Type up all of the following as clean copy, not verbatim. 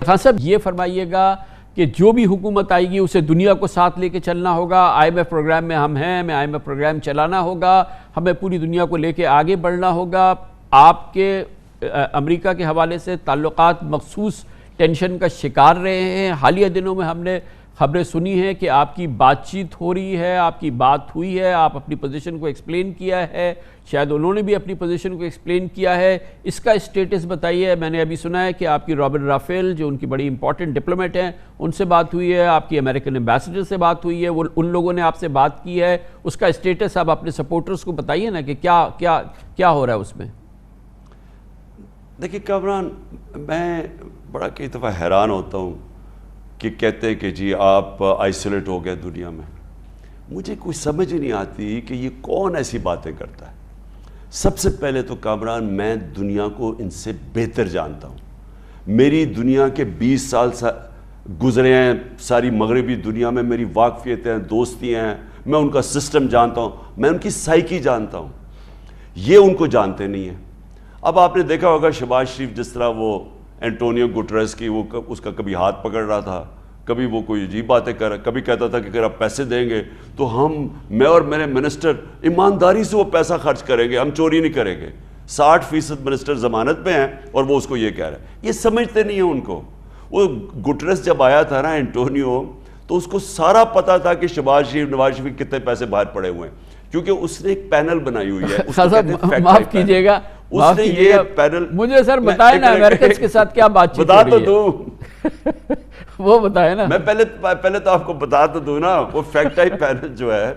خان صاحب یہ فرمائیے گا کہ جو بھی حکومت آئے گی اسے دنیا کو ساتھ لے کے چلنا ہوگا. آئی ایم ایف پروگرام میں ہم ہیں, ہمیں آئی ایم ایف پروگرام چلانا ہوگا, ہمیں پوری دنیا کو لے کے آگے بڑھنا ہوگا. آپ کے امریکہ کے حوالے سے تعلقات مخصوص ٹینشن کا شکار رہے ہیں. حالیہ دنوں میں ہم نے خبریں سنی ہیں کہ آپ کی بات چیت ہو رہی ہے, آپ کی بات ہوئی ہے, آپ اپنی پوزیشن کو ایکسپلین کیا ہے, شاید انہوں نے بھی اپنی پوزیشن کو ایکسپلین کیا ہے. اس کا اسٹیٹس بتائیے. میں نے ابھی سنا ہے کہ آپ کی رابرٹ رافیل جو ان کی بڑی امپورٹنٹ ڈپلومیٹ ہیں ان سے بات ہوئی ہے, آپ کی امریکن ایمبیسڈر سے بات ہوئی ہے, وہ ان لوگوں نے آپ سے بات کی ہے. اس کا اسٹیٹس آپ اپنے سپورٹرز کو بتائیے نا کہ کیا ہو رہا ہے اس میں. دیکھیے کامران, میں بڑا کئی دفعہ حیران ہوتا ہوں کہ کہتے ہیں کہ جی آپ آئسولیٹ ہو گئے دنیا میں. مجھے کوئی سمجھ نہیں آتی کہ یہ کون ایسی باتیں کرتا ہے. سب سے پہلے تو کامران میں دنیا کو ان سے بہتر جانتا ہوں. میری دنیا کے 20 سال گزرے ہیں, ساری مغربی دنیا میں میری واقفیتیں ہیں, دوستی ہیں, میں ان کا سسٹم جانتا ہوں, میں ان کی سائیکی جانتا ہوں. یہ ان کو جانتے نہیں ہیں. اب آپ نے دیکھا ہوگا شہباز شریف جس طرح وہ اینٹونیو گٹریس کی وہ اس کا کبھی ہاتھ پکڑ رہا تھا, کبھی وہ کوئی عجیب باتیں کر رہا, کبھی کہتا تھا کہ اگر آپ پیسے دیں گے تو میں اور میرے منسٹر ایمانداری سے وہ پیسہ خرچ کریں گے, ہم چوری نہیں کریں گے. 60% منسٹر ضمانت پہ ہیں اور وہ اس کو یہ کہہ رہا ہے. یہ سمجھتے نہیں ہیں ان کو. وہ گٹریس جب آیا تھا نا اینٹونیو, تو اس کو سارا پتا تھا کہ شہباز شریف نواز شریف کتنے پیسے باہر پڑے ہوئے ہیں, کیونکہ اس نے ایک پینل بنائی ہوئی ہے. معاف کیجئے گا, مجھے سر بتائیں نا امریکنز کے ساتھ کیا بات چیت بتا تو دوں. وہ بتائیں نا. میں پہلے تو آپ کو بتا تو دوں نا, وہ فیکٹ ٹائپ پینل جو ہے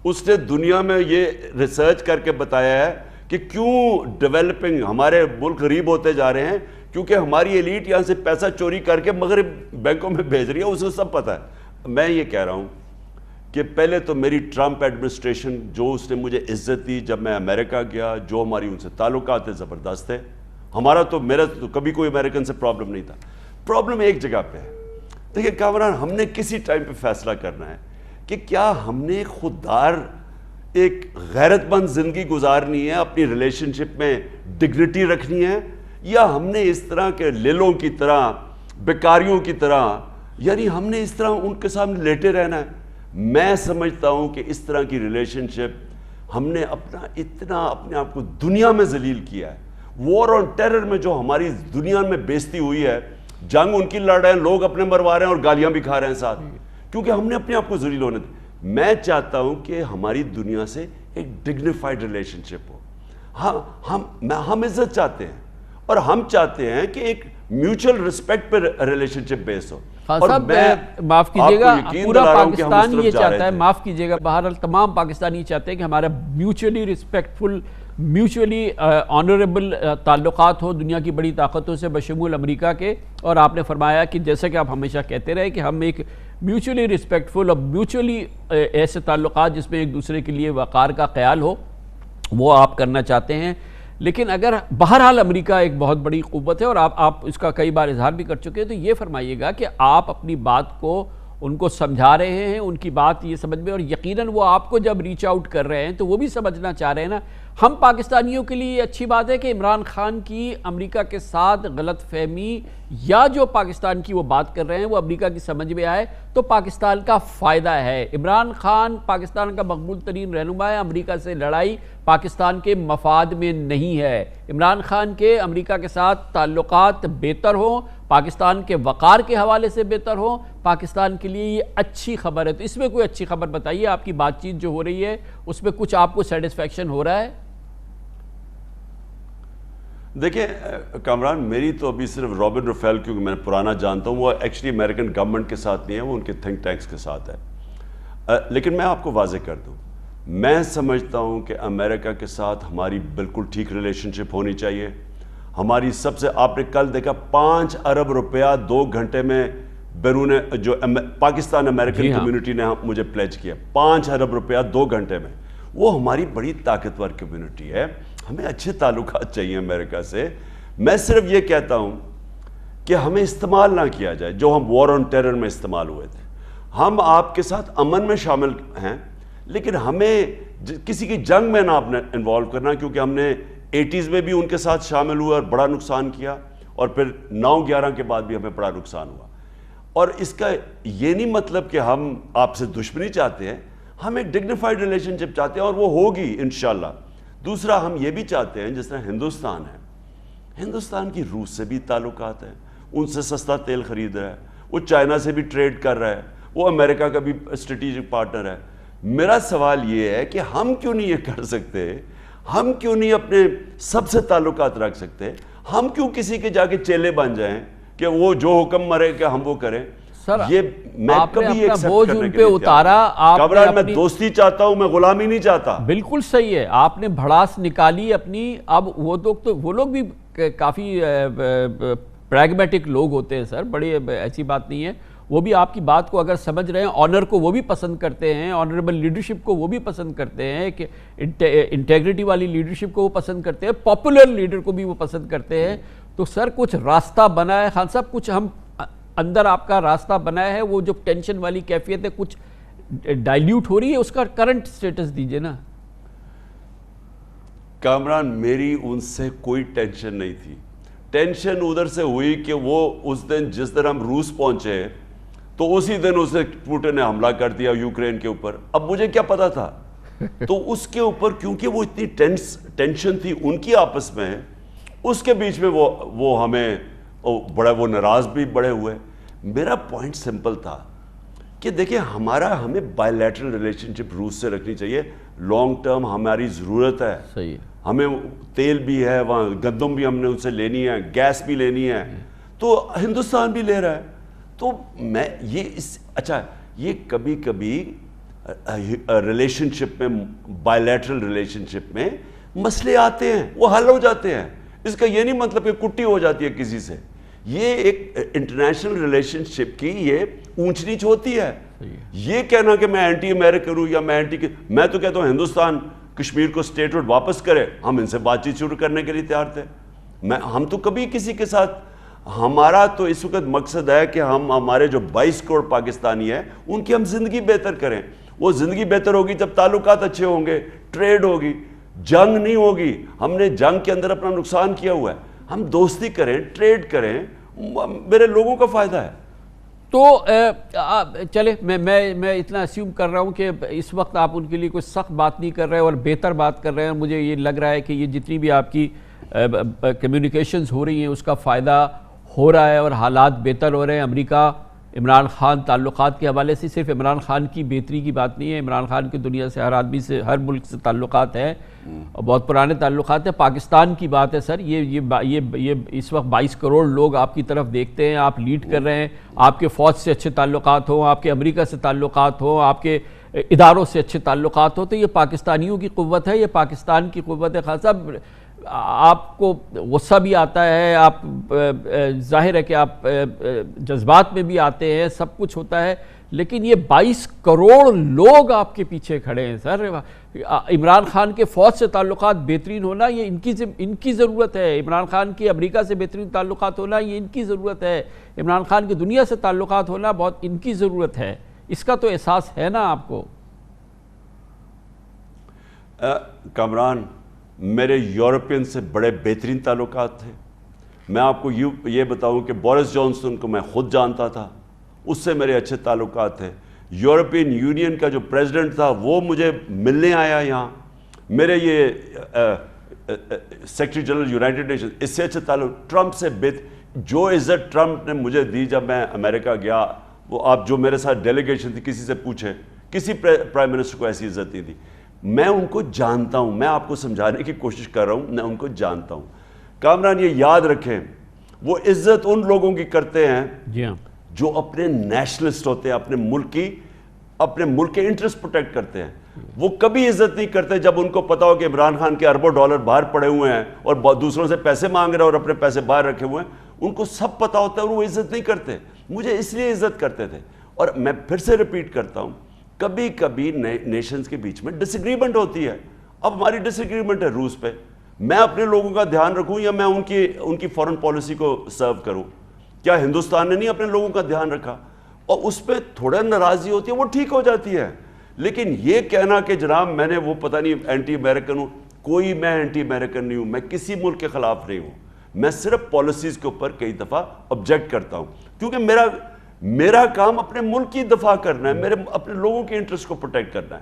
اس نے دنیا میں یہ ریسرچ کر کے بتایا ہے کہ کیوں ڈیولپنگ ہمارے ملک غریب ہوتے جا رہے ہیں, کیونکہ ہماری ایلیٹ یہاں سے پیسہ چوری کر کے مغرب بینکوں میں بھیج رہی ہے. اسے سب پتہ ہے. میں یہ کہہ رہا ہوں کہ پہلے تو میری ٹرمپ ایڈمنسٹریشن جو اس نے مجھے عزت دی جب میں امریکہ گیا, جو ہماری ان سے تعلقات ہیں زبردست ہے. میرا تو کبھی کوئی امریکن سے پرابلم نہیں تھا. پرابلم ایک جگہ پہ ہے. دیکھیں کامران, ہم نے کسی ٹائم پہ فیصلہ کرنا ہے کہ کیا ہم نے خوددار ایک غیرت مند زندگی گزارنی ہے, اپنی ریلیشن شپ میں ڈگنیٹی رکھنی ہے, یا ہم نے اس طرح کے لیلوں کی طرح, بیکاریوں کی طرح, یعنی ہم نے اس طرح ان کے سامنے لیٹے رہنا ہے. میں سمجھتا ہوں کہ اس طرح کی ریلیشن شپ ہم نے اتنا اپنے آپ کو دنیا میں ذلیل کیا ہے. وار آن ٹیرر میں جو ہماری دنیا میں بیزتی ہوئی ہے, جنگ ان کی لڑ رہے ہیں, لوگ اپنے مروا رہے ہیں اور گالیاں بھی کھا رہے ہیں ساتھ, کیونکہ ہم نے اپنے آپ کو ذلیل ہونے دیا. میں چاہتا ہوں کہ ہماری دنیا سے ایک ڈگنیفائڈ ریلیشن شپ ہو. ہم عزت چاہتے ہیں اور ہم چاہتے ہیں کہ ایک میوچل رسپیکٹ پہ ریلیشن شپ بیس ہو. صاحب معاف کیجئے گا, پورا پاکستان یہ چاہتا ہے, معاف کیجئے گا, بہرحال تمام پاکستانی یہ چاہتے ہیں کہ ہمارا میوچلی ریسپیکٹفل, میوچلی آنریبل تعلقات ہو دنیا کی بڑی طاقتوں سے بشمول امریکہ کے. اور آپ نے فرمایا کہ جیسا کہ آپ ہمیشہ کہتے رہے کہ ہم ایک میوچلی ریسپیکٹفل اور میوچلی ایسے تعلقات جس میں ایک دوسرے کے لیے وقار کا خیال ہو, وہ آپ کرنا چاہتے ہیں. لیکن اگر بہرحال امریکہ ایک بہت بڑی قوت ہے اور آپ اس کا کئی بار اظہار بھی کر چکے ہیں, تو یہ فرمائیے گا کہ آپ اپنی بات کو ان کو سمجھا رہے ہیں, ان کی بات یہ سمجھ میں, اور یقیناً وہ آپ کو جب ریچ آؤٹ کر رہے ہیں تو وہ بھی سمجھنا چاہ رہے ہیں نا. ہم پاکستانیوں کے لیے یہ اچھی بات ہے کہ عمران خان کی امریکہ کے ساتھ غلط فہمی یا جو پاکستان کی وہ بات کر رہے ہیں وہ امریکہ کی سمجھ میں آئے تو پاکستان کا فائدہ ہے. عمران خان پاکستان کا مقبول ترین رہنما ہے. امریکہ سے لڑائی پاکستان کے مفاد میں نہیں ہے. عمران خان کے امریکہ کے ساتھ تعلقات بہتر ہوں, پاکستان کے وقار کے حوالے سے بہتر ہوں, پاکستان کے لیے یہ اچھی خبر ہے. تو اس میں کوئی اچھی خبر بتائیے. آپ کی بات چیت جو ہو رہی ہے اس میں کچھ آپ کو سیٹسفیکشن ہو رہا ہے؟ دیکھیں کامران, میری تو ابھی صرف رابرٹ رافیل, کیونکہ میں پرانا جانتا ہوں, وہ ایکچولی امریکن گورنمنٹ کے ساتھ نہیں ہے, وہ ان کے تھنک ٹینکس کے ساتھ ہے. لیکن میں آپ کو واضح کر دوں, میں سمجھتا ہوں کہ امریکہ کے ساتھ ہماری بالکل ٹھیک ریلیشن شپ ہونی چاہیے. ہماری سب سے, آپ نے کل دیکھا 5 ارب روپیہ 2 گھنٹے میں بیرون جو پاکستان امریکن کمیونٹی نے مجھے پلیج کیا, 5 ارب روپیہ 2 گھنٹے میں. وہ ہماری بڑی طاقتور کمیونٹی ہے. ہمیں اچھے تعلقات چاہیے امریکہ سے. میں صرف یہ کہتا ہوں کہ ہمیں استعمال نہ کیا جائے جو ہم وار آن ٹیرر میں استعمال ہوئے تھے. ہم آپ کے ساتھ امن میں شامل ہیں, لیکن ہمیں کسی کی جنگ میں نہ اپنے انوالو کرنا, کیونکہ ہم نے 80s میں بھی ان کے ساتھ شامل ہوئے اور بڑا نقصان کیا. اور پھر 9/11 کے بعد بھی ہمیں بڑا نقصان ہوا. اور اس کا یہ نہیں مطلب کہ ہم آپ سے دشمنی چاہتے ہیں, ہم ایک ڈگنیفائڈ ریلیشن شپ چاہتے ہیں اور وہ ہوگی انشاءاللہ. دوسرا ہم یہ بھی چاہتے ہیں, جس طرح ہندوستان ہے, ہندوستان کی روس سے بھی تعلقات ہیں, ان سے سستا تیل خرید رہا ہے, وہ چائنا سے بھی ٹریڈ کر رہا ہے, وہ امریکہ کا بھی اسٹریٹجک پارٹنر ہے. میرا سوال یہ ہے کہ ہم کیوں نہیں یہ کر سکتے, ہم کیوں نہیں اپنے سب سے تعلقات رکھ سکتے, ہم کیوں کسی کے جا کے چیلے بن جائیں کہ وہ جو حکم مرے کہ ہم وہ کریں. سر یہ میں کبھی ایک بوجھ ان پہ اتارا, کامران میں دوستی چاہتا ہوں, میں غلامی نہیں چاہتا. بالکل صحیح ہے, آپ نے بھڑاس نکالی اپنی. اب وہ لوگ بھی کافی پریگمیٹک لوگ ہوتے ہیں سر, بڑی ایسی بات نہیں ہے. وہ بھی آپ کی بات کو اگر سمجھ رہے ہیں, آنر کو وہ بھی پسند کرتے ہیں, آنریبل لیڈرشپ کو وہ بھی پسند کرتے ہیں, کہ انٹیگریٹی والی لیڈرشپ کو وہ پسند کرتے ہیں, پاپولر لیڈر کو بھی وہ پسند کرتے ہیں. تو سر کچھ راستہ بنا ہے خان صاحب, کچھ ہم اندر آپ کا راستہ بنا ہے, وہ جو ٹینشن والی کیفیت ہے کچھ ڈائلیوٹ ہو رہی ہے, اس کا کرنٹ سٹیٹس دیجئے نا. کامران میری ان سے کوئی ٹینشن نہیں تھی. ٹینشن ادھر سے ہوئی کہ وہ اس دن جس دن ہم روس پہنچے تو اسی دن اسے پوٹن نے حملہ کر دیا یوکرین کے اوپر. اب مجھے کیا پتا تھا, تو اس کے اوپر کیونکہ وہ اتنی ٹینشن تھی ان کی آپس میں, اس کے بیچ میں وہ ہمیں وہ ناراض بھی بڑے ہوئے. میرا پوائنٹ سمپل تھا کہ دیکھیں ہمیں بائی لیٹرل ریلیشن شپ روس سے رکھنی چاہیے. لانگ ٹرم ہماری ضرورت ہے, صحیح, ہمیں تیل بھی ہے وہاں, گندم بھی ہم نے ان سے لینی ہے, گیس بھی لینی ہے, تو ہندوستان بھی لے رہا ہے. تو میں اچھا یہ کبھی کبھی ریلیشن شپ میں, بائی لیٹرل ریلیشن شپ میں مسئلے آتے ہیں, وہ حل ہو جاتے ہیں. اس کا یہ نہیں مطلب کہ کٹی ہو جاتی ہے کسی سے. یہ ایک انٹرنیشنل ریلیشن شپ کی یہ اونچ نیچ ہوتی ہے. یہ کہنا کہ میں اینٹی امریکن ہوں یا میں تو کہتا ہوں ہندوستان کشمیر کو اسٹیٹ ہوڈ واپس کرے, ہم ان سے بات چیت شروع کرنے کے لیے تیار تھے. ہم تو کبھی کسی کے ساتھ, ہمارا تو اس وقت مقصد ہے کہ ہمارے جو 22 کروڑ پاکستانی ہیں ان کی ہم زندگی بہتر کریں. وہ زندگی بہتر ہوگی جب تعلقات اچھے ہوں گے, ٹریڈ ہوگی, جنگ نہیں ہوگی. ہم نے جنگ کے اندر اپنا نقصان کیا ہوا ہے, ہم دوستی کریں, ٹریڈ کریں, میرے لوگوں کا فائدہ ہے. تو چلے میں اتنا اسیوم کر رہا ہوں کہ اس وقت آپ ان کے لیے کوئی سخت بات نہیں کر رہے اور بہتر بات کر رہے ہیں. مجھے یہ لگ رہا ہے کہ یہ جتنی بھی آپ کی کمیونیکیشنز ہو رہی ہیں اس کا فائدہ ہو رہا ہے اور حالات بہتر ہو رہے ہیں. امریکہ عمران خان تعلقات کے حوالے سے صرف عمران خان کی بہتری کی بات نہیں ہے, عمران خان کی دنیا سے, ہر آدمی سے, ہر ملک سے تعلقات ہیں اور بہت پرانے تعلقات ہیں. پاکستان کی بات ہے سر, یہ اس وقت 22 کروڑ لوگ آپ کی طرف دیکھتے ہیں, آپ لیڈ کر رہے ہیں, آپ کے فوج سے اچھے تعلقات ہوں, آپ کے امریکہ سے تعلقات ہوں, آپ کے اداروں سے اچھے تعلقات ہوں, تو یہ پاکستانیوں کی قوت ہے, یہ پاکستان کی قوت ہے. خان صاحب آپ کو غصہ بھی آتا ہے, آپ ظاہر ہے کہ آپ جذبات میں بھی آتے ہیں, سب کچھ ہوتا ہے, لیکن یہ 22 کروڑ لوگ آپ کے پیچھے کھڑے ہیں سر. عمران خان کے فوج سے تعلقات بہترین ہونا یہ ان کی ضرورت ہے, عمران خان کی امریکہ سے بہترین تعلقات ہونا یہ ان کی ضرورت ہے, عمران خان کی دنیا سے تعلقات ہونا بہت ان کی ضرورت ہے. اس کا تو احساس ہے نا آپ کو. کامران میرے یورپین سے بڑے بہترین تعلقات تھے. میں آپ کو یہ بتاؤں کہ بورس جانسن کو میں خود جانتا تھا, اس سے میرے اچھے تعلقات تھے. یورپین یونین کا جو پریزیڈنٹ تھا وہ مجھے ملنے آیا یہاں. میرے یہ سیکرٹری جنرل یونائٹڈ نیشن, اس سے اچھے تعلق. ٹرمپ سے جو عزت ٹرمپ نے مجھے دی جب میں امریکہ گیا, وہ آپ جو میرے ساتھ ڈیلیگیشن تھی کسی سے پوچھیں, کسی پرائم منسٹر کو ایسی عزت نہیں دی. میں ان کو جانتا ہوں, میں آپ کو سمجھانے کی کوشش کر رہا ہوں, میں ان کو جانتا ہوں. کامران یہ یاد رکھیں, وہ عزت ان لوگوں کی کرتے ہیں جی ہاں جو اپنے نیشنلسٹ ہوتے ہیں, اپنے ملک کے انٹرسٹ پروٹیکٹ کرتے ہیں. وہ کبھی عزت نہیں کرتے جب ان کو پتا ہو کہ عمران خان کے اربوں ڈالر باہر پڑے ہوئے ہیں اور دوسروں سے پیسے مانگ رہے ہیں اور اپنے پیسے باہر رکھے ہوئے ہیں. ان کو سب پتا ہوتا ہے اور وہ عزت نہیں کرتے. مجھے اس لیے عزت کرتے تھے. اور میں پھر سے ریپیٹ کرتا ہوں, کبھی کبھی نیشنز کے بیچ میں ڈس ایگریمنٹ ہوتی ہے. اب ہماری ڈس ایگریمنٹ ہے روس پہ, میں اپنے لوگوں کا دھیان رکھوں یا میں ان کی فورن پالیسی کو سرو کروں؟ کیا ہندوستان نے نہیں اپنے لوگوں کا دھیان رکھا؟ اور اس پہ تھوڑا ناراضی ہوتی ہے, وہ ٹھیک ہو جاتی ہے. لیکن یہ کہنا کہ جناب میں نے وہ پتہ نہیں اینٹی امریکن ہوں, کوئی میں اینٹی امریکن نہیں ہوں, میں کسی ملک کے خلاف نہیں ہوں. میں صرف پالیسیز کے اوپر کئی دفعہ آبجیکٹ کرتا ہوں، کیونکہ میرا کام اپنے ملک کی دفاع کرنا ہے، میرے اپنے لوگوں کے انٹرسٹ کو پروٹیکٹ کرنا ہے۔